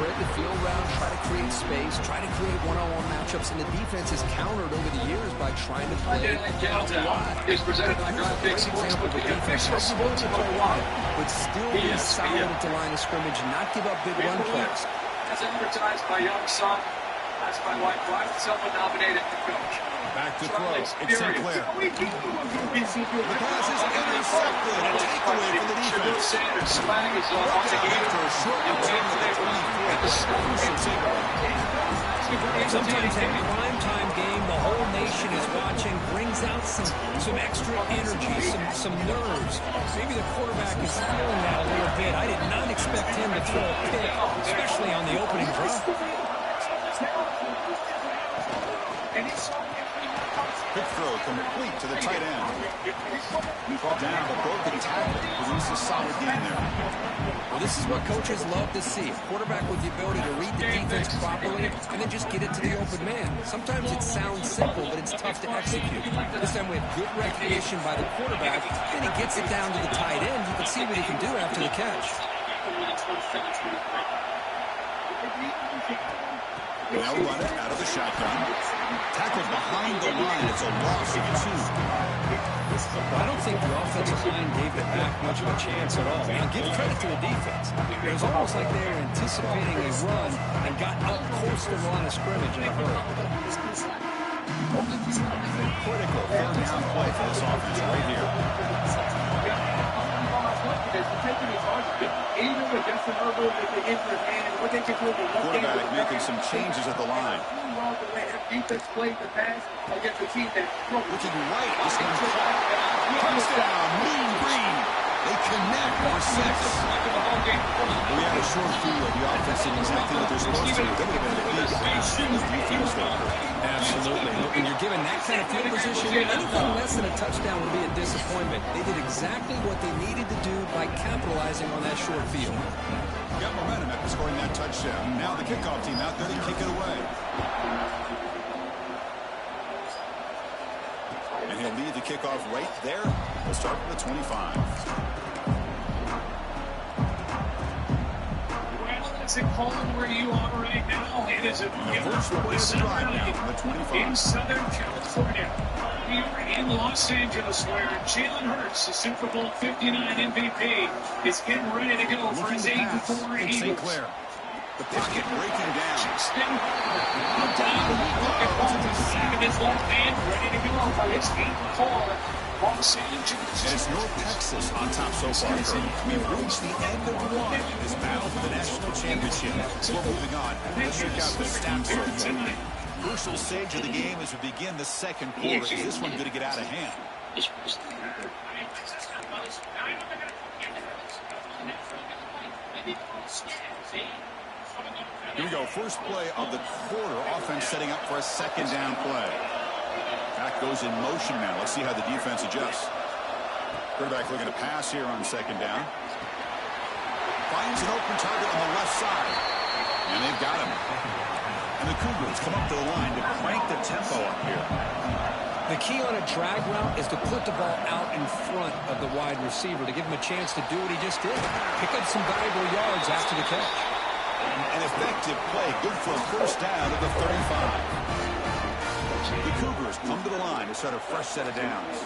spread the field around, try to create space, try to create one-on-one matchups, and the defense has countered over the years by trying to play out wide. Is presented by Here's a great example of a defense that's supposed to play wide, but still be solid at the line of scrimmage and not give up big run plays. As advertised by Young Son, that's my wife, someone nominated the coach. Back to throw. It's St. Clair. The pass is intercepted. A takeaway for the defense. Swag is on the game. After a short return to the 24. Sometimes that primetime game, the whole nation is watching, brings out some extra energy, some nerves. Maybe the quarterback is feeling that a little bit. I did not expect him to throw a pick, especially on the opening drive. Quick throw complete to the tight end. Brought down, but broken tackle. Produces solid gain there. Well, this is what coaches love to see. A quarterback with the ability to read the defense properly and then just get it to the open man. Sometimes it sounds simple, but it's tough to execute. This time we have good recognition by the quarterback, and he gets it down to the tight end. You can see what he can do after the catch. Now run it out of the shotgun. Tackled behind the line. It's a loss of 2. I don't think the offensive line gave the back much of a chance at all. Now, give credit to the defense. It was almost like they were anticipating a run and got up close to the line of scrimmage in a hurry. Critical third down play for this offense right here. Quarterback making some changes at the line. Looking right. This one's caught. Touchdown, Mean Green. They connect for 6. We had a short view of the offense and exactly what they're supposed to do. They would have been a big defense there. Absolutely. When you're given that kind of field position, anything less than a touchdown would be a disappointment. They did exactly what they needed to do by capitalizing on that short field. Got momentum after scoring that touchdown. Now the kickoff team out there to kick it away. And he'll lead the kickoff right there. We'll start with the 25. Is it cold where you are right now? It is a beautiful summer night in Southern California. We are in Los Angeles where Jalen Hurts, the Super Bowl 59 MVP, is getting ready to go for his 8-4 Eagles. St. Clair. The pocket breaking down. Look his left hand, ready to go for his 8-4 Los Angeles. And it's North Texas on top so far. We've reached the end of one in this battle for the national championship. We're moving on. Let's check out the stats tonight. Crucial stage of the game as we begin the second quarter. Is this one going to get out of hand? Here we go. First play of the quarter. Offense setting up for a second down play. Back goes in motion now. Let's see how the defense adjusts. Quarterback looking to pass here on second down. Finds an open target on the left side. And they've got him. And the Cougars come up to the line to crank the tempo up here. The key on a drag route is to put the ball out in front of the wide receiver to give him a chance to do what he just did. Pick up some valuable yards after the catch. An effective play. Good for a first down at the 35. The Cougars come to the line to start a fresh set of downs.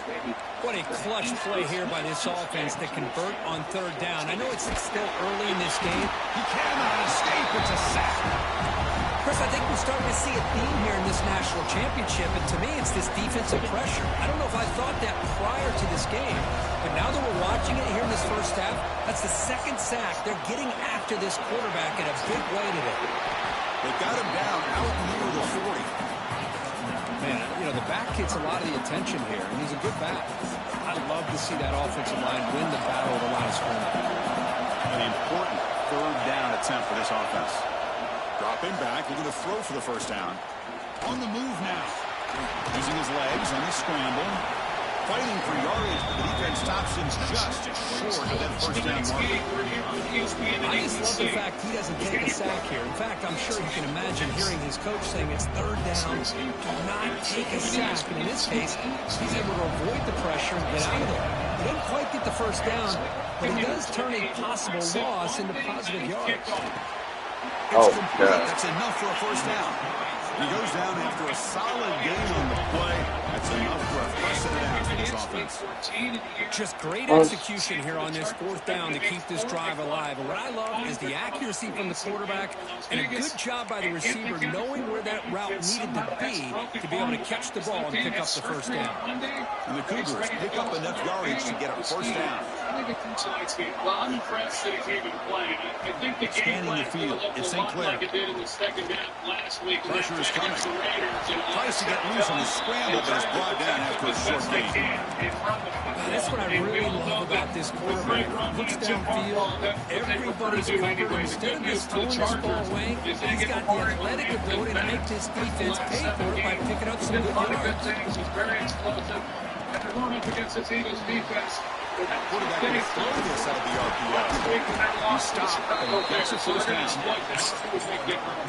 What a clutch play here by this offense to convert on third down. I know it's still early in this game. He cannot escape. It's a sack. Chris, I think we're starting to see a theme here in this national championship, and to me, it's this defensive pressure. I don't know if I thought that prior to this game, but now that we're watching it here in this first half, that's the second sack. They're getting after this quarterback in a big way today. They got him down out near the 40. Man, you know, the back gets a lot of the attention here, and he's a good back. I'd love to see that offensive line win the battle of the line of scrimmage. An important third down attempt for this offense. Dropping back, looking to throw for the first down. On the move now. Using his legs on the scramble. Fighting for yardage, but the defense stops him just short of that first down marker. I just love the fact he doesn't take a sack here. In fact, I'm sure you can imagine hearing his coach saying it's third down, do not take a sack. And in this case, he's able to avoid the pressure and get out of there. He doesn't quite get the first down, but he does turn a possible loss into positive yards. It's complete. That's enough for a first down. He goes down after a solid gain on the play. That's enough for a first down for this offense. Just great execution here on this fourth down to keep this drive alive. And what I love is the accuracy from the quarterback and a good job by the receiver knowing where that route needed to be able to catch the ball and pick up the first down. And the Cougars pick up enough yardage to get a first down. Well, I'm impressed that he came into play. I think the game Scanning the field. It's St. Clair. like it did in the second half last week. Pressure is coming. Tries to get loose on the scramble, but is brought down after a short gain. That's what I really love about this quarterback. He looks downfield. Everybody's covered. Instead of just throwing this ball away, he's got the athletic ability to make this defense pay for it by picking up some good yards. He's very explosive. And they're going up against this Eagles defense. Quarterback will throw this out of the RPO. He stopped and gets a first down.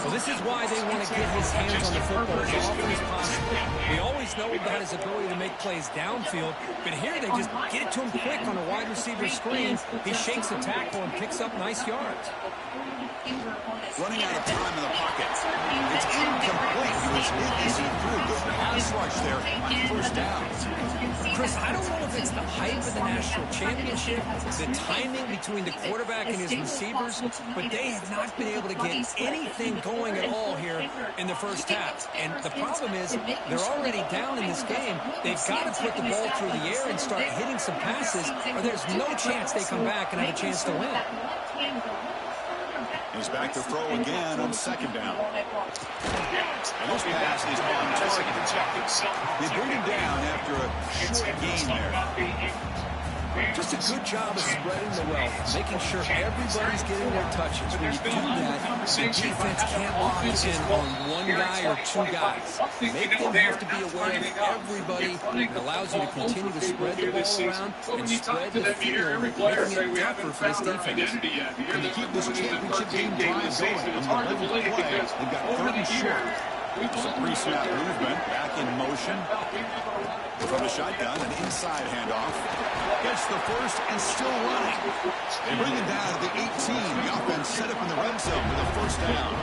Well, this is why they want to get his hands on the football as often as possible. We always know about his ability to make plays downfield, but here they just get it to him quick on a wide receiver screen. He shakes the tackle and picks up nice yards. Running out of time in the pocket. It's incomplete. He was hit as he threw. Good pass rush there on first down. Chris, I don't know if it's the hype of the national championship, the timing between the quarterback and his receivers, but they have not been able to get anything going at all here in the first half. And the problem is they're already down in this game. They've got to put the ball through the air and start hitting some passes, or there's no chance they come back and have a chance to win. He's back to throw again on second down. And this pass is on target. They bring him down after a short gain there. Just a good job of spreading the wealth, making sure everybody's getting their touches. When you do that, the defense can't lock in on one guy or two guys. Make them have to be aware of everybody. It allows you to continue to spread the ball around and spread the field, making it tougher for this defense. And to keep this championship game drive going on the 11th play, they've got 30 short. Some pre-snap movement, back in motion. From the shotgun, an inside handoff. Gets the first and still running. They bring him down to the 18. The offense set up in the red zone with a first down.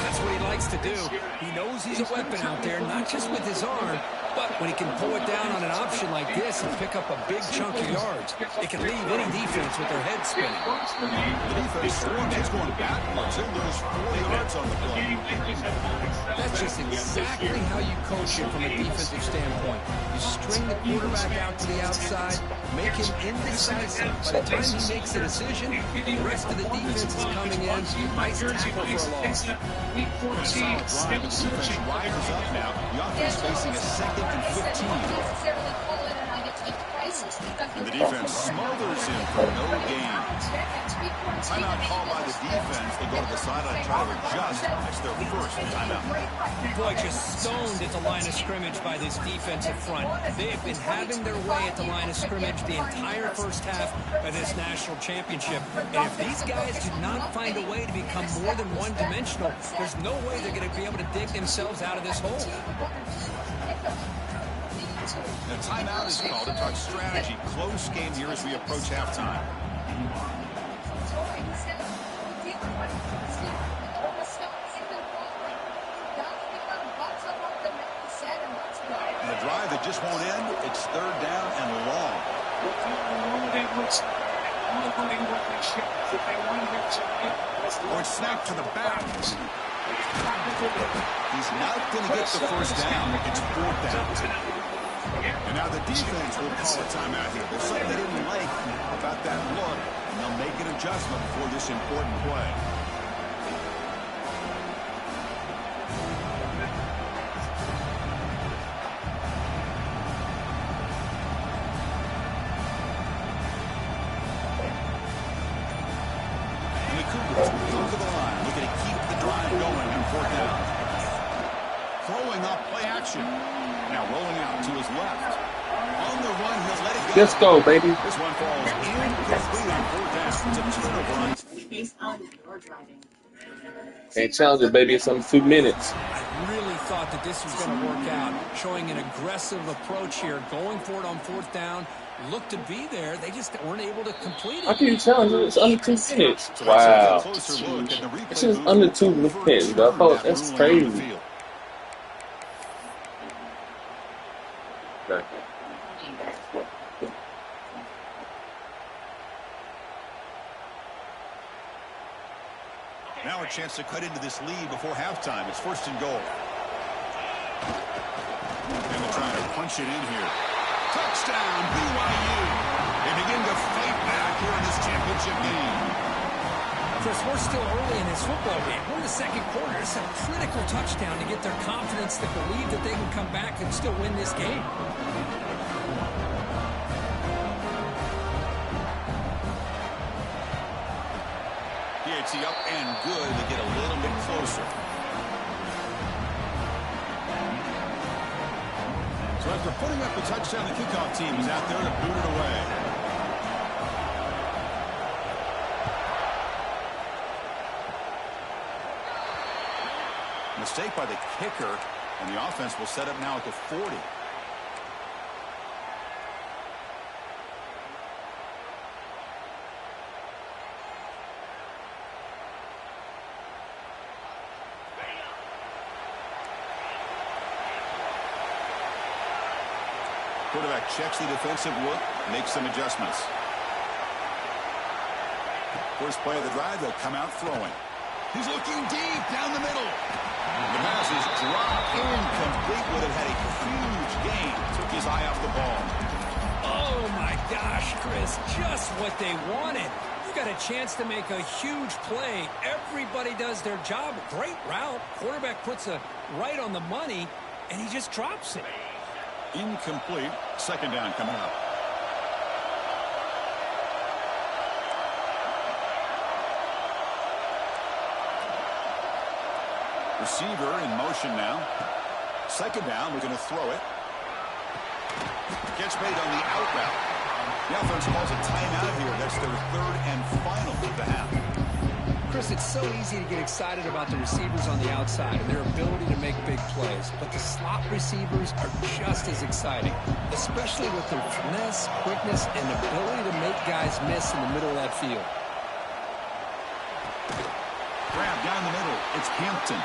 That's what he likes to do. He knows he's a weapon out there, not just with his arm, but when he can pull it down on an option like this and pick up a big chunk of yards, it can leave any defense with their head spinning. The defense swarms. He's going backwards. They lose 4 yards on the play. That's just exactly how you coach it from a defensive standpoint. You string the quarterback out to the outside, make him indecisive. By the time he makes a decision, the rest of the defense is coming in. Nice tackle for a loss. A solid drive. The defense rises up now. The offense facing a second and 15. And the defense smothers him for no gain. Timeout called by the defense. They go to the sideline and try to adjust. It's their first timeout. Boy, just stoned at the line of scrimmage by this defensive front. They have been having their way at the line of scrimmage the entire first half of this national championship. And if these guys do not find a way to become more than one-dimensional, there's no way they're going to be able to dig themselves out of this hole. The timeout is called to talk strategy. Close game here as we approach halftime. And the drive that just won't end, it's third down and long. Or it's snapped to the back. He's not going to get the first down. It's fourth down. And now the defense will call a timeout here. There's something they didn't like about that look, and they'll make an adjustment for this important play. And the Cougars come to the line, looking to keep the drive going on fourth down. Throwing up play action. Now rolling out to his left. On the run, he'll let it go. Let's go, baby. This one falls incomplete on fourth down. It's a turnover run. Can't challenge it, baby. It's under 2 minutes. I really thought that this was going to work out, showing an aggressive approach here, going for it on fourth down, looked to be there. They just weren't able to complete How it. can you challenge it? It's under 2 minutes. So let's take a Wow. closer look at the This replay is booth. under 2 minutes, bro. I thought that's Ruling on the crazy. field. Okay. Now a chance to cut into this lead before halftime. It's 1st and goal. And they're trying to punch it in here. Touchdown, BYU. They begin to fight back here in this championship game. Chris, we're still early in this football game. We're in the second quarter. It's a critical touchdown to get their confidence to believe that they can come back and still win this game. PAT up and good to get a little bit closer. So after putting up the touchdown, the kickoff team is out there to boot it away. Mistake by the kicker, and the offense will set up now at the 40. Quarterback checks the defensive look, makes some adjustments. First play of the drive, they'll come out throwing. He's looking deep down the middle. The pass is dropped incomplete. Would have had a huge gain. Took his eye off the ball. Oh, my gosh, Chris, just what they wanted. You got a chance to make a huge play. Everybody does their job. Great route. Quarterback puts it right on the money, and he just drops it. Incomplete. 2nd down coming up. Receiver in motion now. 2nd down, we're going to throw it. Gets made on the out route. The offense calls a timeout here. That's their 3rd and final of the half. Chris, it's so easy to get excited about the receivers on the outside and their ability to make big plays, but the slot receivers are just as exciting, especially with their finesse, quickness, and ability to make guys miss in the middle of that field. Grab down the middle. It's Hampton.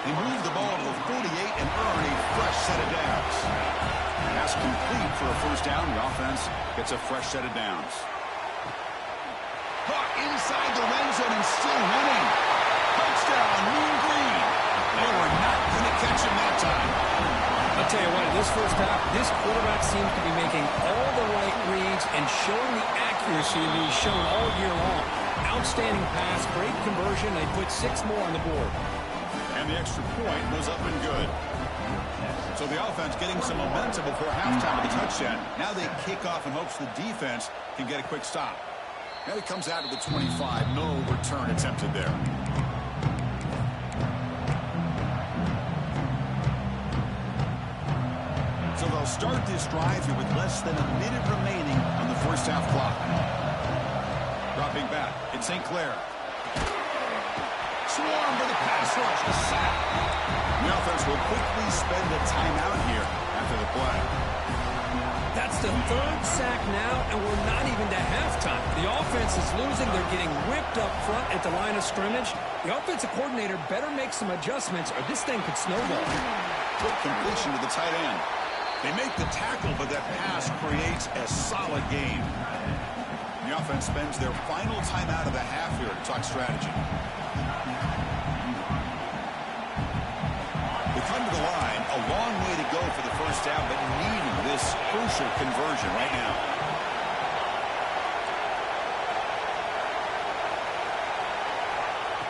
They move the ball to the 48 and earn a fresh set of downs. Pass complete for a 1st down. The offense gets a fresh set of downs. Caught inside the red zone and still winning. Touchdown, Mean Green. They were not going to catch him that time. I'll tell you what, in this first half, this quarterback seems to be making all the right reads and showing the accuracy that he's shown all year long. Outstanding pass, great conversion. They put 6 more on the board. And the extra point was up and good. So the offense getting some momentum before halftime with the touchdown. Now they kick off in hopes the defense can get a quick stop. Now he comes out to the 25. No return attempted there. So they'll start this drive here with less than a minute remaining on the first half clock. Dropping back, it's St. Clair. Swarm for the pass rush, the sack. The offense will quickly spend a timeout here after the play. That's the 3rd sack now, and we're not even to halftime. The offense is losing. They're getting whipped up front at the line of scrimmage. The offensive coordinator better make some adjustments, or this thing could snowball. Quick completion to the tight end. They make the tackle, but that pass creates a solid gain. The offense spends their final timeout of the half here to talk strategy. They come to the line, a long way to go for the first down, but needing this crucial conversion right now.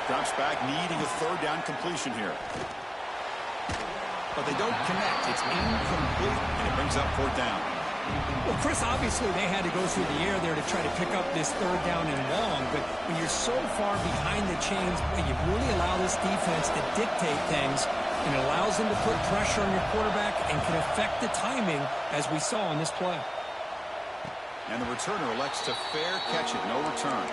Drops back, needing a 3rd down completion here. But they don't connect. It's incomplete, and it brings up 4th down. Well, Chris, obviously they had to go through the air there to try to pick up this 3rd down and long, but when you're so far behind the chains, you really allow this defense to dictate things, and it allows them to put pressure on your quarterback and can affect the timing, as we saw in this play. And the returner elects to fair catch it, no return.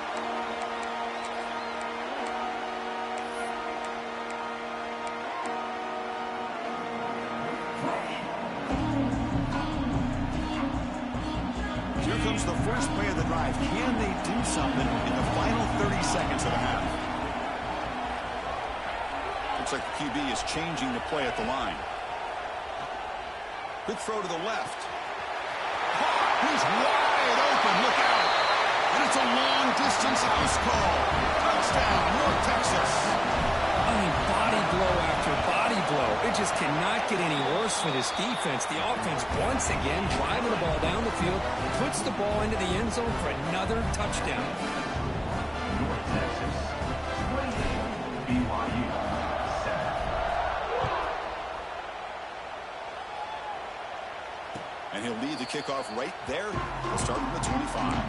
the first play of the drive. Can they do something in the final 30 seconds of the half? Looks like the QB is changing the play at the line. Quick throw to the left. He's wide open. Look out. And it's a long-distance house call. Touchdown, North Texas. I mean, body blow after body blow. It just cannot get any worse for this defense. The offense, once again, driving the ball down the field, puts the ball into the end zone for another touchdown. North Texas, 28, BYU, 7. And he'll lead the kickoff right there. He'll start from the 25.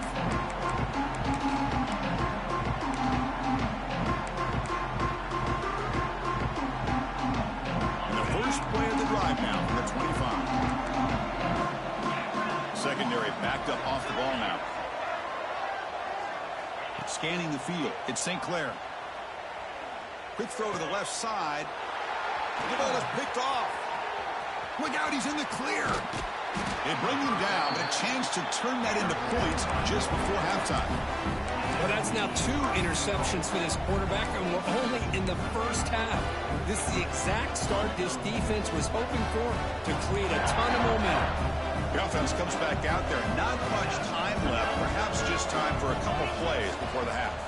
First play of the drive now from the 25. Secondary backed up off the ball now. Scanning the field. It's St. Clair. Quick throw to the left side. The ball is picked off. Look out, he's in the clear. They bring him down, but a chance to turn that into points just before halftime. Well, that's now 2 interceptions for this quarterback, and we're only in the first half. This is the exact start this defense was hoping for to create a ton of momentum. The offense comes back out there. Not much time left. Perhaps just time for a couple plays before the half.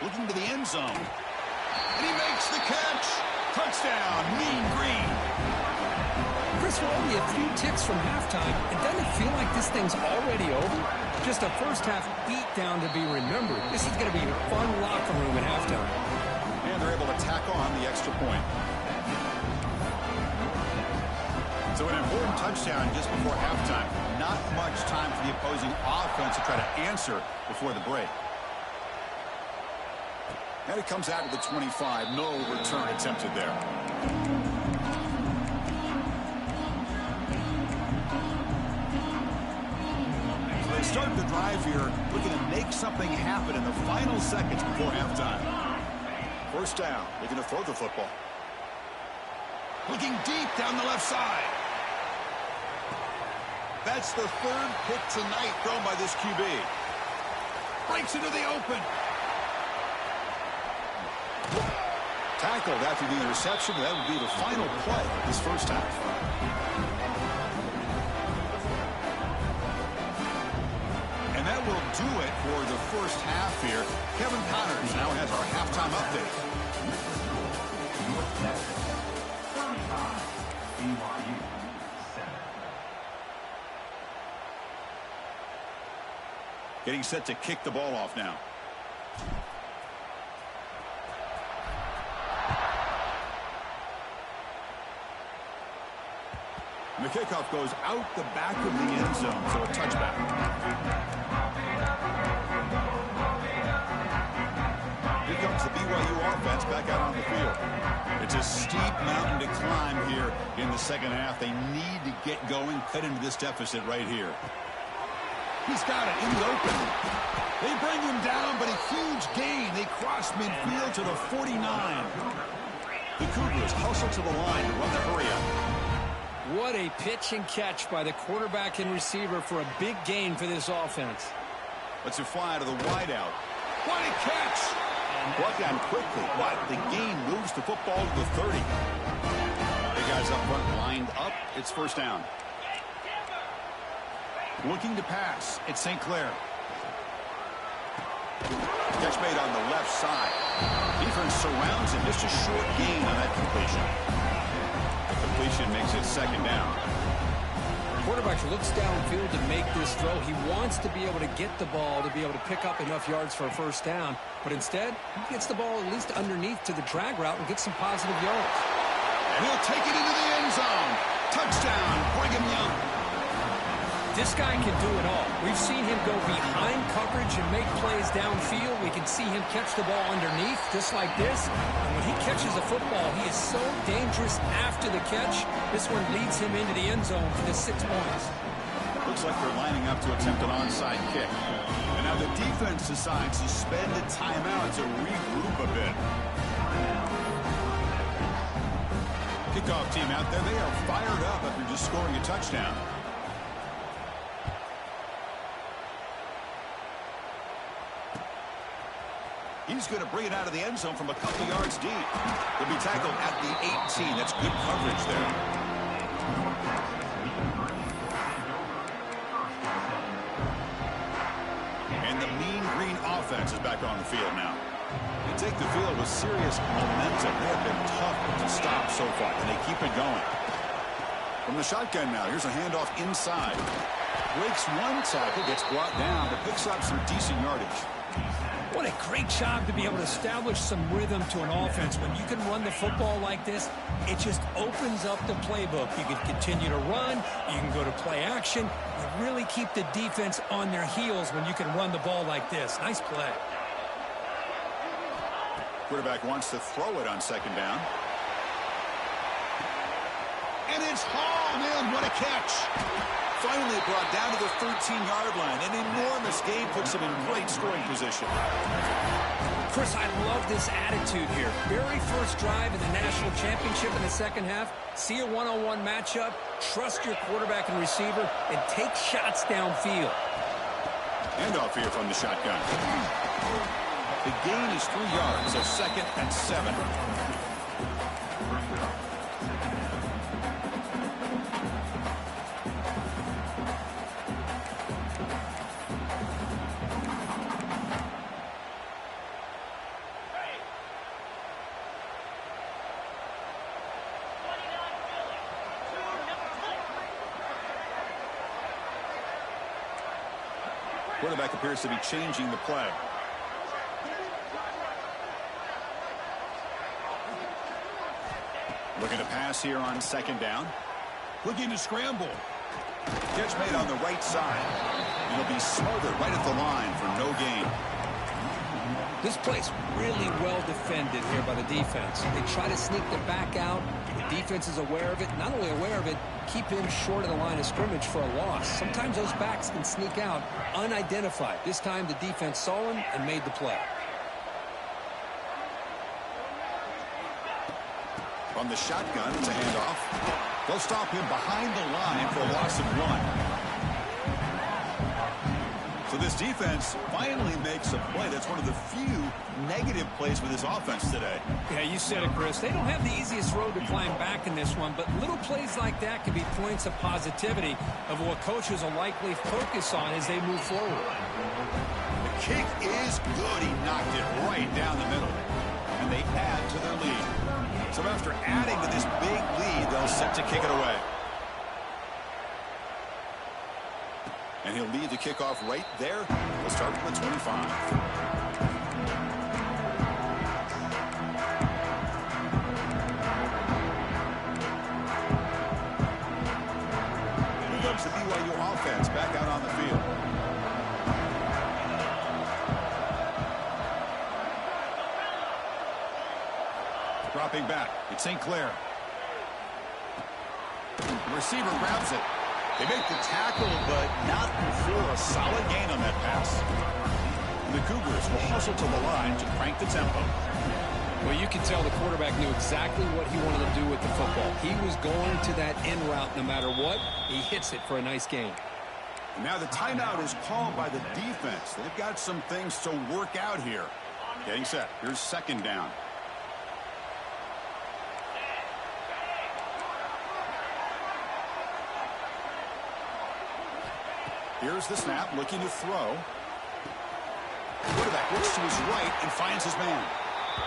Looking to the end zone. And he makes the catch. Touchdown, Mean Green. Chris, we're only a few ticks from halftime, and doesn't it feel like this thing's already over? Just a first-half beatdown to be remembered. This is going to be a fun locker room at halftime. And they're able to tack on the extra point. So an important touchdown just before halftime. Not much time for the opposing offense to try to answer before the break. And it comes out to the 25. No return attempted there. They start the drive here, looking to make something happen in the final seconds before halftime. First down, looking to throw the football. Looking deep down the left side. That's the third pick tonight thrown by this QB. Breaks into the open. Tackled after the interception. That would be the final play of this first half. And that will do it for the first half here. Kevin Connors now has our halftime update. North Texas, 35, BYU, 7. Getting set to kick the ball off now. And the kickoff goes out the back of the end zone, so a touchback. Here comes the BYU offense back out on the field. It's a steep mountain to climb here in the second half. They need to get going, cut into this deficit right here. He's got it in the open. They bring him down, but a huge gain. They cross midfield to the 49. The Cougars hustle to the line to run the hurry up. What a pitch and catch by the quarterback and receiver for a big gain for this offense. Let's it fly to the wideout. What a catch! Brought down quickly. What? The gain moves the football to the 30. The guys up front lined up. It's first down. Looking to pass. It's St. Clair. Catch made on the left side. Defense surrounds him. Just a short gain on that completion. The completion makes it second down. The quarterback looks downfield to make this throw. He wants to be able to get the ball to be able to pick up enough yards for a first down. But instead, he gets the ball at least underneath to the drag route and gets some positive yards. And he'll take it into the end zone. Touchdown, Brigham Young. This guy can do it all. We've seen him go behind coverage and make plays downfield. We can see him catch the ball underneath, just like this. And when he catches a football, he is so dangerous after the catch. This one leads him into the end zone for the 6 points. Looks like they're lining up to attempt an onside kick. And now the defense decides to spend a timeout to regroup a bit. Kickoff team out there, they are fired up after just scoring a touchdown. He's going to bring it out of the end zone from a couple yards deep. He'll be tackled at the 18. That's good coverage there. And the Mean Green offense is back on the field now. They take the field with serious momentum. They have been tough to stop so far, and they keep it going. From the shotgun now, here's a handoff inside. Breaks one tackle, gets brought down, but picks up some decent yardage. What a great job to be able to establish some rhythm to an offense. When you can run the football like this, it just opens up the playbook. You can continue to run. You can go to play action. You really keep the defense on their heels when you can run the ball like this. Nice play. Quarterback wants to throw it on second down. And it's Hall, man, what a catch. Finally brought down to the 13-yard line. An enormous gain puts him in great scoring position. Chris, I love this attitude here. Very first drive in the national championship in the second half. See a one-on-one matchup, trust your quarterback and receiver, and take shots downfield. Handoff here from the shotgun. The gain is 3 yards, so 2nd and 7. Quarterback appears to be changing the play. Looking to pass here on second down. Looking to scramble. Catch made on the right side. It'll be smothered right at the line for no gain. This play's really well defended here by the defense. They try to sneak the back out. The defense is aware of it. Not only aware of it, keep him short of the line of scrimmage for a loss. Sometimes those backs can sneak out unidentified. This time the defense saw him and made the play. From the shotgun, it's a handoff. They'll stop him behind the line for a loss of 1. So this defense finally makes a play. That's one of the few negative plays with this offense today. Yeah, you said it, Chris. They don't have the easiest road to climb back in this one, but little plays like that can be points of positivity of what coaches will likely focus on as they move forward. The kick is good. He knocked it right down the middle. And they add to their lead. So after adding to this big lead, they'll set to kick it away. And he'll lead the kickoff right there. We'll start from the 25. Here comes the BYU offense back out on the field. Dropping back, it's St. Clair. The receiver grabs it. They make the tackle, but not before a solid gain on that pass. The Cougars will hustle to the line to crank the tempo. Well, you can tell the quarterback knew exactly what he wanted to do with the football. He was going to that in route no matter what. He hits it for a nice gain. And now the timeout is called by the defense. They've got some things to work out here. Getting set. Here's second down. Here's the snap, looking to throw. Quarterback looks to his right and finds his man.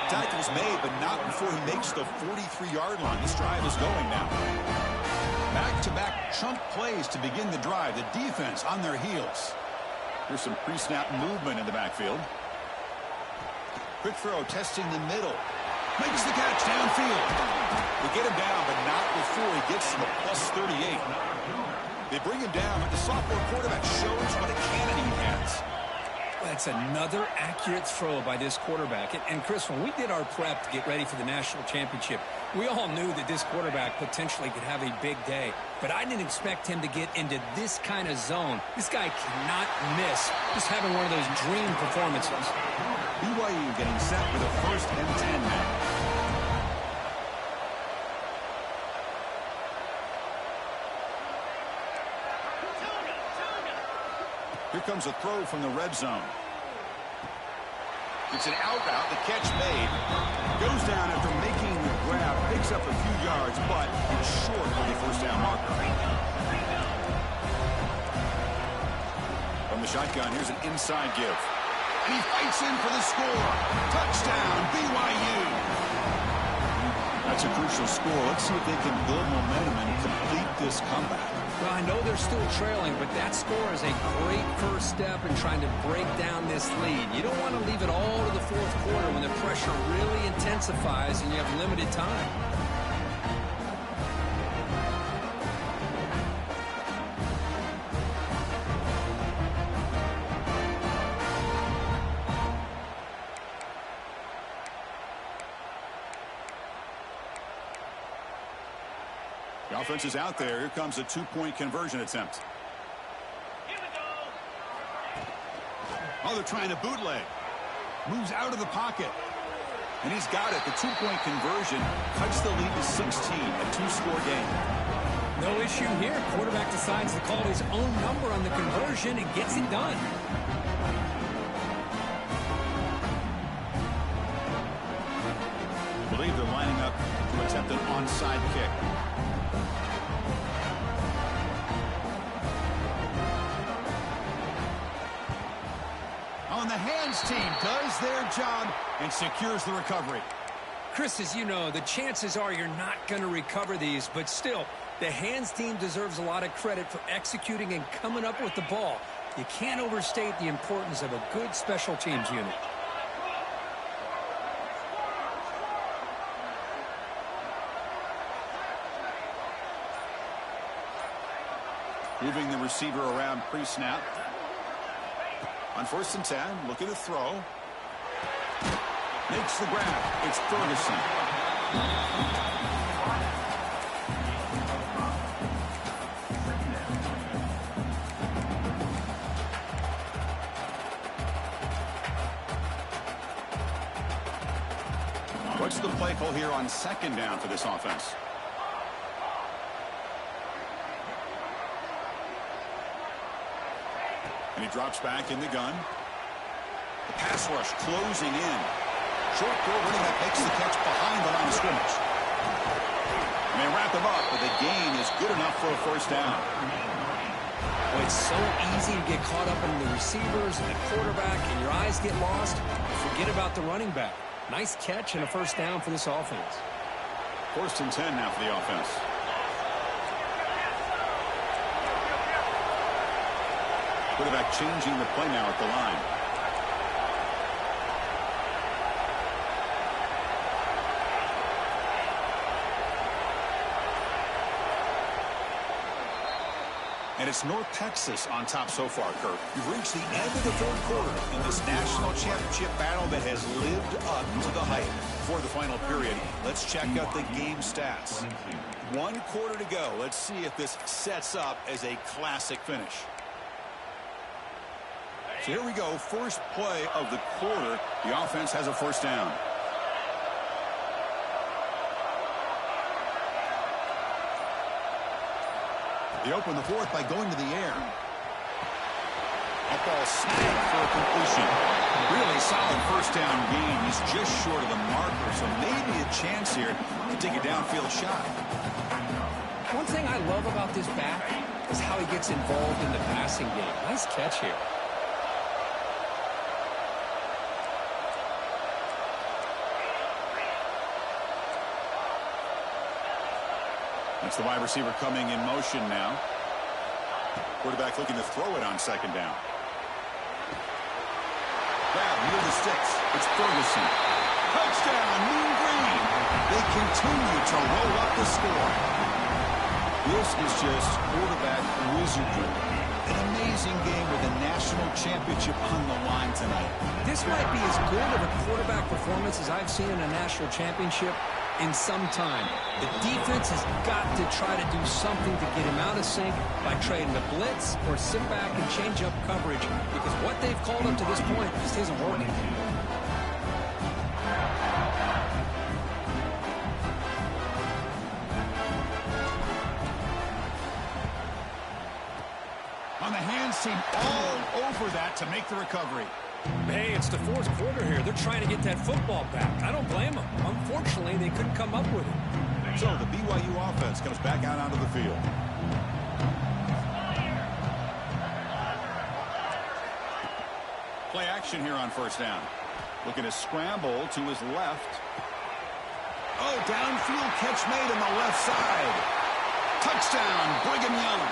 Tackle's made, but not before he makes the 43-yard line. This drive is going now. Back-to-back chunk plays to begin the drive. The defense on their heels. Here's some pre-snap movement in the backfield. Quick throw, testing the middle. Makes the catch downfield. They get him down, but not before he gets to the plus 38. They bring him down, but the sophomore quarterback shows what a cannon he has. That's another accurate throw by this quarterback. And Chris, when we did our prep to get ready for the national championship, we all knew that this quarterback potentially could have a big day. But I didn't expect him to get into this kind of zone. This guy cannot miss just having one of those dream performances. BYU getting set for the 1st and 10 now. Here comes a throw from the red zone. It's an out route. The catch made. Goes down after making the grab. Picks up a few yards, but it's short of the first down marker. From the shotgun, here's an inside give. And he fights in for the score. Touchdown, BYU. That's a crucial score. Let's see if they can build momentum and complete this comeback. Well, I know they're still trailing, but that score is a great first step in trying to break down this lead. You don't want to leave it all to the fourth quarter when the pressure really intensifies and you have limited time. The offense is out there. Here comes a two-point conversion attempt. Oh, they're trying to bootleg. Moves out of the pocket. And he's got it. The two-point conversion cuts the lead to 16, a two-score game. No issue here. Quarterback decides to call his own number on the conversion and gets it done. I believe they're lining up to attempt an onside kick. On the hands team does their job and secures the recovery. Chris, as you know, the chances are you're not going to recover these, but still, the hands team deserves a lot of credit for executing and coming up with the ball. You can't overstate the importance of a good special teams unit. Moving the receiver around pre-snap. On 1st and 10, looking to throw. Makes the grab. It's Ferguson. What's the play call here on 2nd down for this offense? And he drops back in the gun. The pass rush closing in. Short throw, running back makes the catch behind the line of scrimmage. And they wrap him up, but the gain is good enough for a first down. Well, it's so easy to get caught up in the receivers and the quarterback, and your eyes get lost. Forget about the running back. Nice catch and a first down for this offense. 1st and 10 now for the offense. Quarterback changing the play now at the line. And it's North Texas on top so far, Kurt. We've reached the end of the 3rd quarter in this national championship battle that has lived up to the hype. For the final period, let's check out the game stats. 1 quarter to go. Let's see if this sets up as a classic finish. So here we go, first play of the quarter. The offense has a first down. They open the 4th by going to the air. That ball snagged for a completion. Really solid first down gain. He's just short of the marker, so maybe a chance here to take a downfield shot. One thing I love about this back is how he gets involved in the passing game. Nice catch here. That's the wide receiver coming in motion now. Quarterback looking to throw it on 2nd down. Grab near the sticks. It's Ferguson. Touchdown, Mean Green. They continue to roll up the score. This is just quarterback wizardry. An amazing game with a national championship on the line tonight. This might be as good of a quarterback performance as I've seen in a national championship in some time. The defense has got to try to do something to get him out of sync by trading the blitz or sit back and change up coverage, because what they've called up to this point just isn't working. On the hands team all over that to make the recovery. Hey, it's the fourth quarter here. They're trying to get that football back. I don't blame them. Unfortunately, they couldn't come up with it. So the BYU offense comes back out onto the field. Play action here on first down. Looking to scramble to his left. Oh, downfield catch made on the left side. Touchdown, Brigham Young.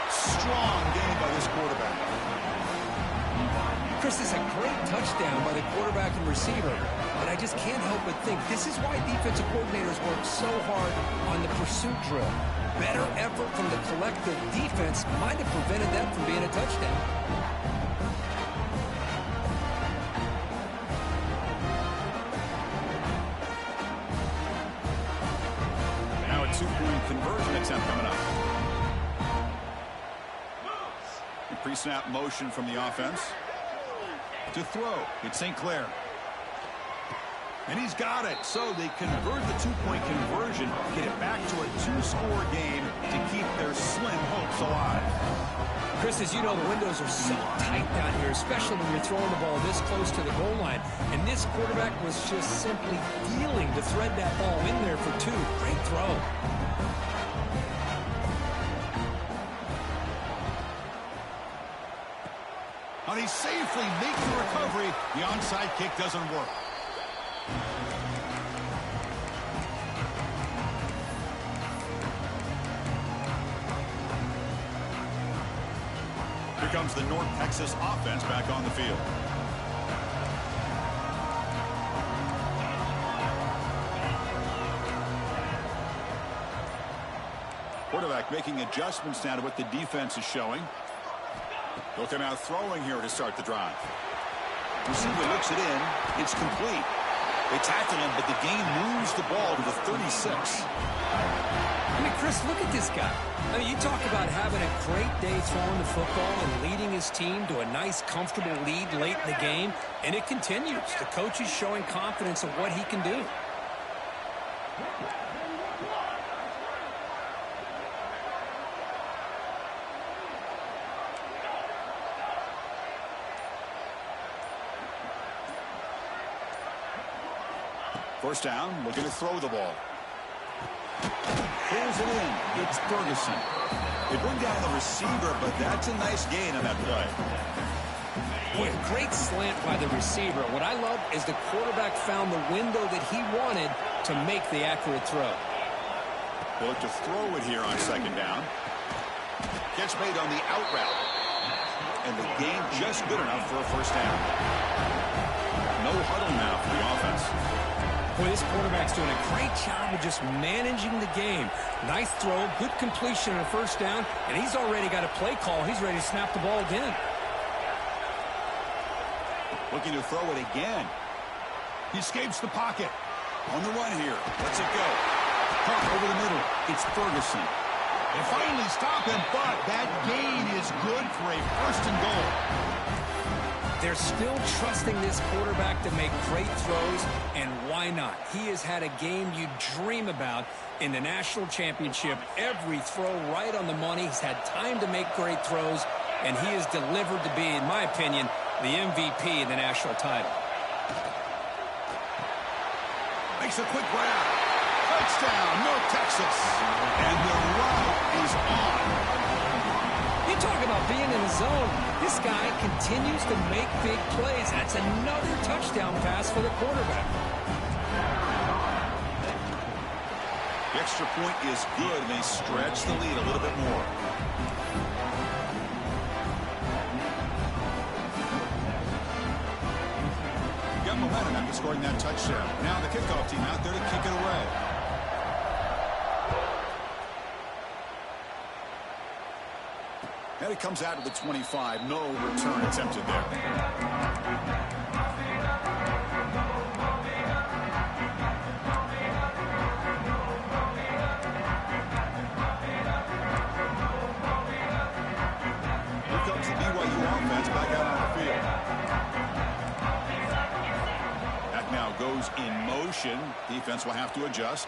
Strong game by this quarterback. Chris, is a great touchdown by the quarterback and receiver, but I just can't help but think this is why defensive coordinators work so hard on the pursuit drill. Better effort from the collective defense might have prevented that from being a touchdown. Now a 2-point conversion attempt coming up. A pre-snap motion from the offense. To throw, it's St. Clair. And he's got it. So they convert the 2-point conversion, get it back to a 2-score game to keep their slim hopes alive. Chris, as you know, the windows are so tight down here, especially when you're throwing the ball this close to the goal line. And this quarterback was just simply dealing to thread that ball in there for 2. Great throw. And he safely makes the recovery. The onside kick doesn't work. Here comes the North Texas offense back on the field. Quarterback making adjustments now to what the defense is showing. They'll come out throwing here to start the drive. Receiver looks it in. It's complete. They tackle him, but the game moves the ball to the 36. I mean, Chris, look at this guy. I mean, you talk about having a great day throwing the football and leading his team to a nice, comfortable lead late in the game, and it continues. The coach is showing confidence of what he can do. First down, looking to throw the ball. Pulls it in. It's Ferguson. They bring down the receiver, but that's a nice gain on that play. Boy, a great slant by the receiver. What I love is the quarterback found the window that he wanted to make the accurate throw. They'll look to throw it here on second down. Catch made on the out route. And the gain just good enough for a first down. No huddle now for the offense. Boy, this quarterback's doing a great job of just managing the game. Nice throw, good completion on a first down, and he's already got a play call. He's ready to snap the ball again. Looking to throw it again. He escapes the pocket. On the run here. Lets it go. Caught over the middle. It's Ferguson. They finally stop him, but that gain is good for a first and goal. They're still trusting this quarterback to make great throws, and why not? He has had a game you dream about in the national championship. Every throw right on the money. He's had time to make great throws, and he has delivered to be, in my opinion, the MVP in the national title. Makes a quick grab. Touchdown, North Texas. And the route is on. You talk about being in the zone. This guy continues to make big plays. That's another touchdown pass for the quarterback. The extra point is good, and they stretch the lead a little bit more. Got momentum after scoring that touchdown. Now the kickoff team out there to kick it away. And it comes out to the 25. No return attempted there. Here comes the BYU offense back out on the field. That now goes in motion. Defense will have to adjust.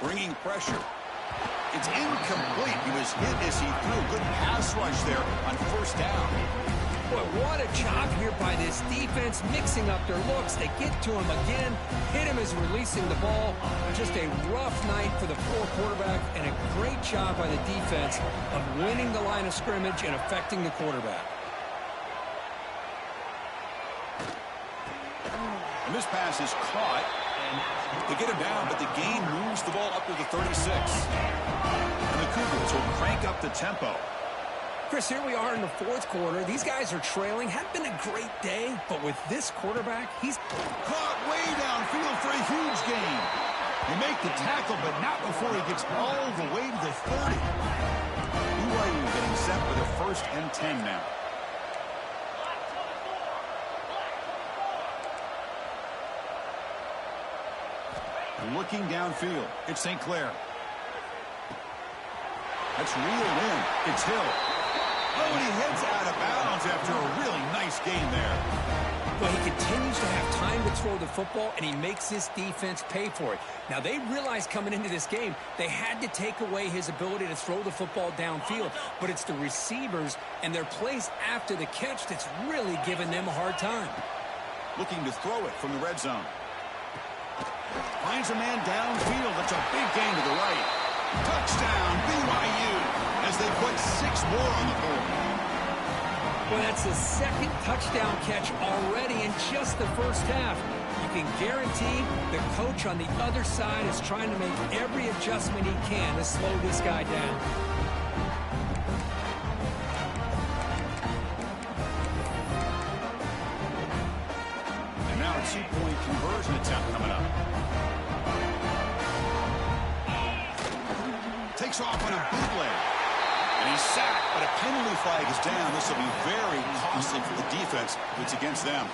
Bringing pressure. It's incomplete. He was hit as he threw. Good pass rush there on first down. Boy, what a job here by this defense, mixing up their looks. They get to him again, hit him as releasing the ball. Just a rough night for the poor quarterback, and a great job by the defense of winning the line of scrimmage and affecting the quarterback. And this pass is caught. They get him down, but the gain moves the ball up to the 36. And the Cougars will crank up the tempo. Chris, here we are in the fourth quarter. These guys are trailing. Hadn't been a great day, but with this quarterback, he's caught way downfield for a huge gain. They make the tackle, but not before he gets all the way to the 30. BYU getting set for the 1st and 10 now. Looking downfield, it's St. Clair. That's reeled in. It's Hill. Oh, and he heads out of bounds after a really nice gain there. Well, he continues to have time to throw the football, and he makes this defense pay for it. Now, they realized coming into this game they had to take away his ability to throw the football downfield, but it's the receivers and their plays after the catch that's really giving them a hard time. Looking to throw it from the red zone. Finds a man downfield. That's a big gain to the right. Touchdown, BYU, as they put 6 more on the board. Well, that's the second touchdown catch already in just the first half. You can guarantee the coach on the other side is trying to make every adjustment he can to slow this guy down. And now a 2-point conversion attempt coming up. Takes off on a bootleg. And he's sacked, but a penalty flag is down. This will be very costly for the defense if it's against them.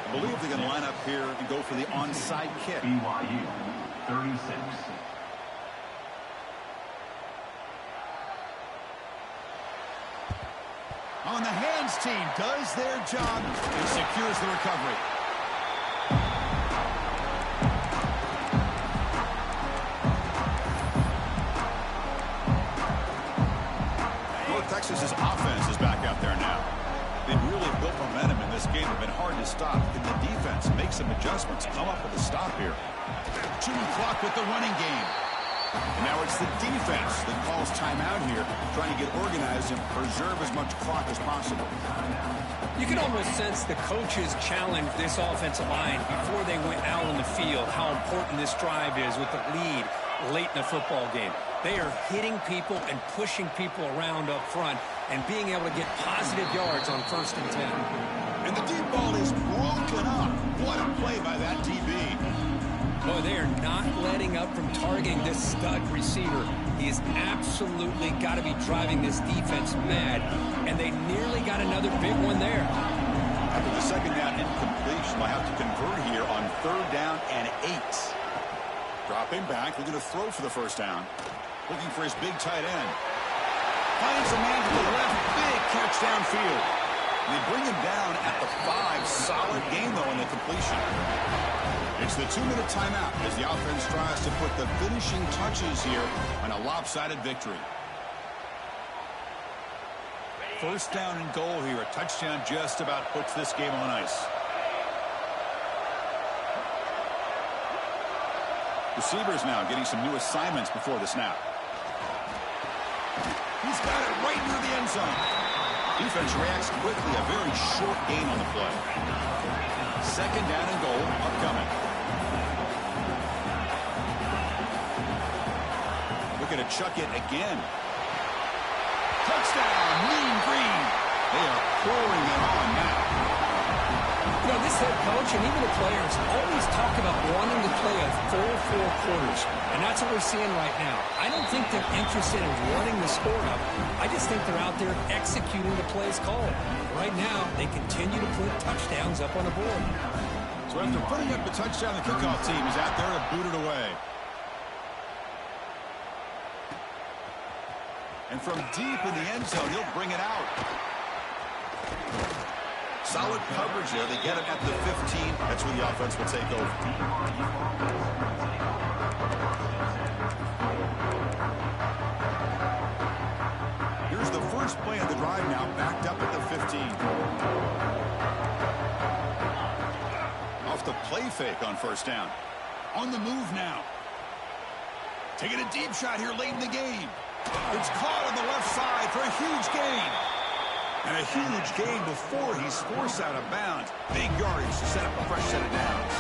I believe they're going to line up here and go for the onside kick. BYU, 36. On the hands team does their job and secures the recovery. Texas's offense is back out there now. They've really built momentum in this game. It's been hard to stop. Can the defense make some adjustments, come up with a stop here? Chewing clock with the running game. And now it's the defense that calls timeout here, trying to get organized and preserve as much clock as possible. You can almost sense the coaches challenged this offensive line before they went out on the field, how important this drive is with the lead late in the football game. They are hitting people and pushing people around up front and being able to get positive yards on 1st and 10. And the deep ball is broken up. What a play by that DB. Boy, they are not letting up from targeting this stud receiver. He has absolutely got to be driving this defense mad, and they nearly got another big one there. After the second down incompletion, they'll have to convert here on 3rd down and 8. Dropping back, looking to throw for the 1st down. Looking for his big tight end. Finds a man to the left. Big catch downfield. And they bring him down at the 5. Solid game, though, in the completion. It's the 2-minute timeout as the offense tries to put the finishing touches here on a lopsided victory. 1st down and goal here. A touchdown just about puts this game on ice. Receivers now getting some new assignments before the snap. He's got it right near the end zone. Defense reacts quickly. A very short gain on the play. 2nd down and goal upcoming. Looking to chuck it again. Touchdown, Mean Green. They are pouring it on now. You know, this head coach and even the players always talk about wanting to play a full 4 quarters, and that's what we're seeing right now. I don't think they're interested in running the score up. I just think they're out there executing the plays called. Right now, they continue to put touchdowns up on the board. So after putting up the touchdown, the kickoff team is out there to boot it away. And from deep in the end zone, he'll bring it out. Solid coverage there. They get him at the 15. That's where the offense will take over. Here's the 1st First play of the drive now, backed up at the 15. Off the play fake on first down. On the move now. Taking a deep shot here late in the game. It's caught on the left side for a huge gain. And a huge gain before he's forced out of bounds. Big yardage to set up a fresh set of downs.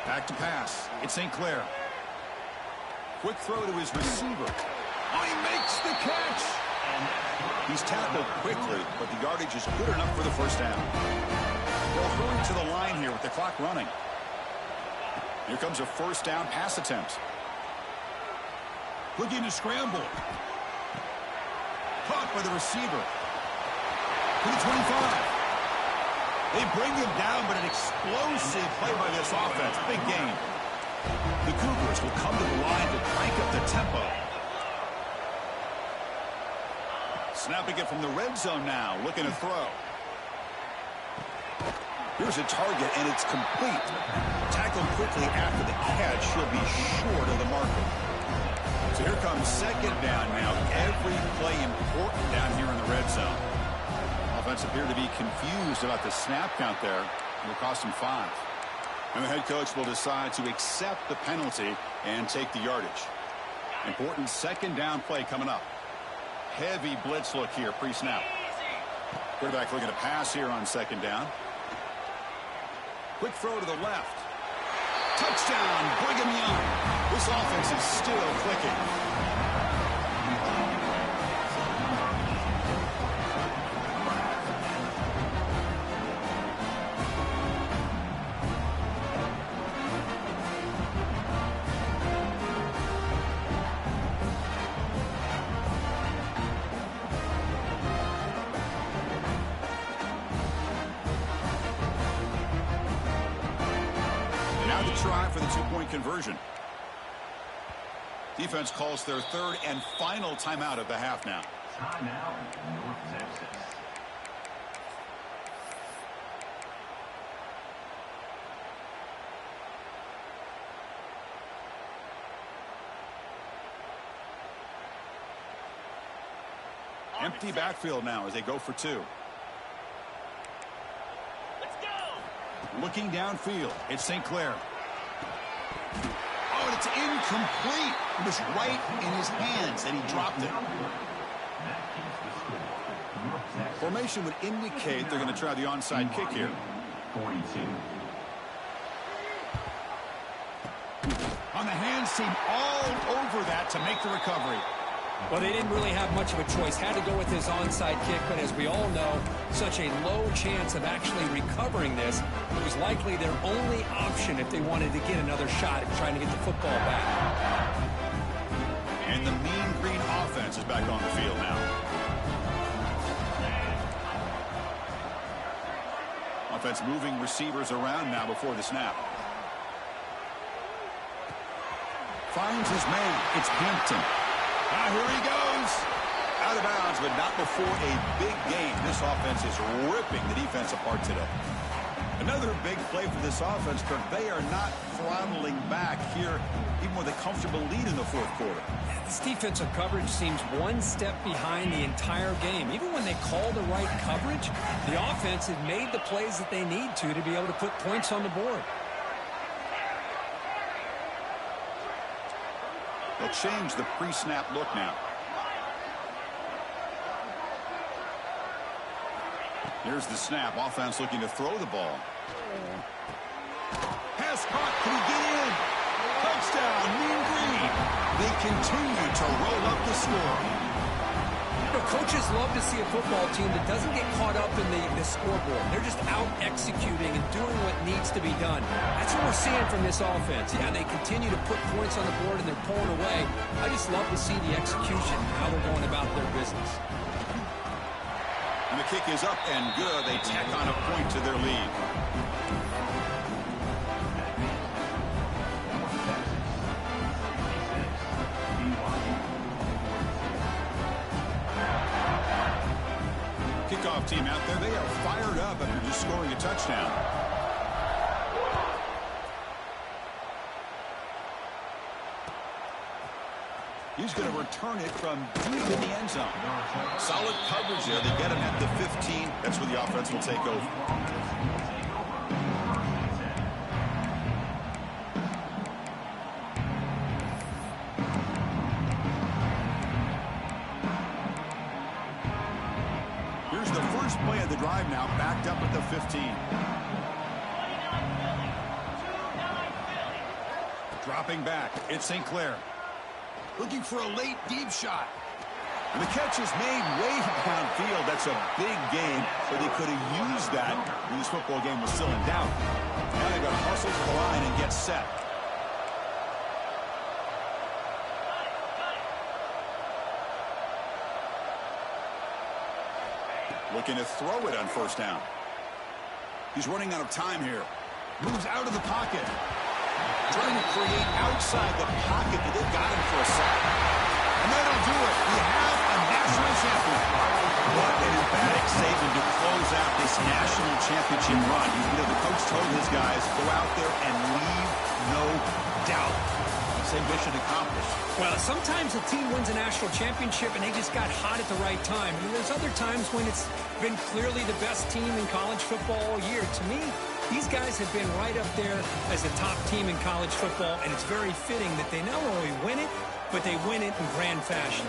Back to pass. It's St. Clair. Quick throw to his receiver. Oh, he makes the catch. He's tackled quickly, but the yardage is good enough for the first down. They'll hurry to the line here with the clock running. Here comes a first down pass attempt. Looking to scramble. Caught by the receiver. To the 25. They bring him down, but an explosive play by this offense. Big game. The Cougars will come to the line to crank up the tempo. Snapping it from the red zone now. Looking to throw. Here's a target, and it's complete. Tackled quickly after the catch. He'll be short of the marker. So here comes second down now. Every play important down here in the red zone. Offense appeared to be confused about the snap count there. It will cost him 5. And the head coach will decide to accept the penalty and take the yardage. Important second down play coming up. Heavy blitz look here pre-snap. Quarterback looking to pass here on second down. Quick throw to the left. Touchdown, Brigham Young. This offense is still clicking. Try for the two-point conversion. Defense calls their third and final timeout of the half now. Timeout, North Texas. Empty backfield now as they go for 2. Let's go. Looking downfield, it's St. Clair. Oh, and it's incomplete. It was right in his hands, and he dropped it. Formation would indicate they're going to try the onside kick here. 42. On the hands team, all over that to make the recovery. Well, they didn't really have much of a choice. Had to go with his onside kick, but as we all know, such a low chance of actually recovering this. It was likely their only option if they wanted to get another shot at trying to get the football back. And the Mean Green offense is back on the field now. Offense moving receivers around now before the snap. Finds his man. It's Hampton. Now here he goes. Out of bounds, but not before a big game. This offense is ripping the defense apart today. Another big play for this offense, Kirk. They are not throttling back here, even with a comfortable lead in the fourth quarter. This defensive coverage seems one step behind the entire game. Even when they call the right coverage, the offense has made the plays that they need to be able to put points on the board. They'll change the pre-snap look now. Here's the snap. Offense looking to throw the ball. Pass caught. Can he get in? Touchdown, Mean Green. They continue to roll up the score. You know, coaches love to see a football team that doesn't get caught up in the scoreboard. They're just out executing and doing what needs to be done. That's what we're seeing from this offense. Yeah, they continue to put points on the board and they're pulling away. I just love to see the execution, how they're going about their business. And the kick is up and good. They tack on a point to their lead. Kickoff team out there, they are fired up after just scoring a touchdown. He's going to return it from deep in the end zone. Solid coverage there. They get him at the 15. That's where the offense will take over. Here's the first play of the drive now, backed up at the 15. Dropping back, it's St. Clair. Looking for a late deep shot. And the catch is made way downfield. That's a big gain, but they could have used that when this football game was still in doubt. Now they've got to hustle to the line and get set. Looking to throw it on first down. He's running out of time here. Moves out of the pocket. Trying to create outside the pocket, but they've got him for a sack. And that'll do it. We have a national champion. What an emphatic statement to close out this national championship run. You know, the coach told his guys, go out there and leave no doubt. Same mission accomplished. Well, sometimes a team wins a national championship and they just got hot at the right time. And there's other times when it's been clearly the best team in college football all year. To me, these guys have been right up there as the top team in college football, and it's very fitting that they not only win it, but they win it in grand fashion.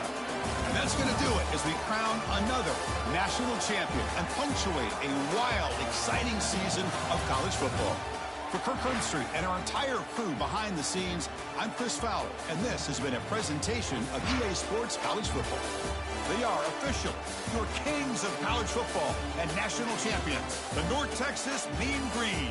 And that's going to do it as we crown another national champion and punctuate a wild, exciting season of college football. For Kirk Herbstreit and our entire crew behind the scenes, I'm Chris Fowler, and this has been a presentation of EA Sports College Football. They are official, your kings of college football and national champions, the North Texas Mean Green.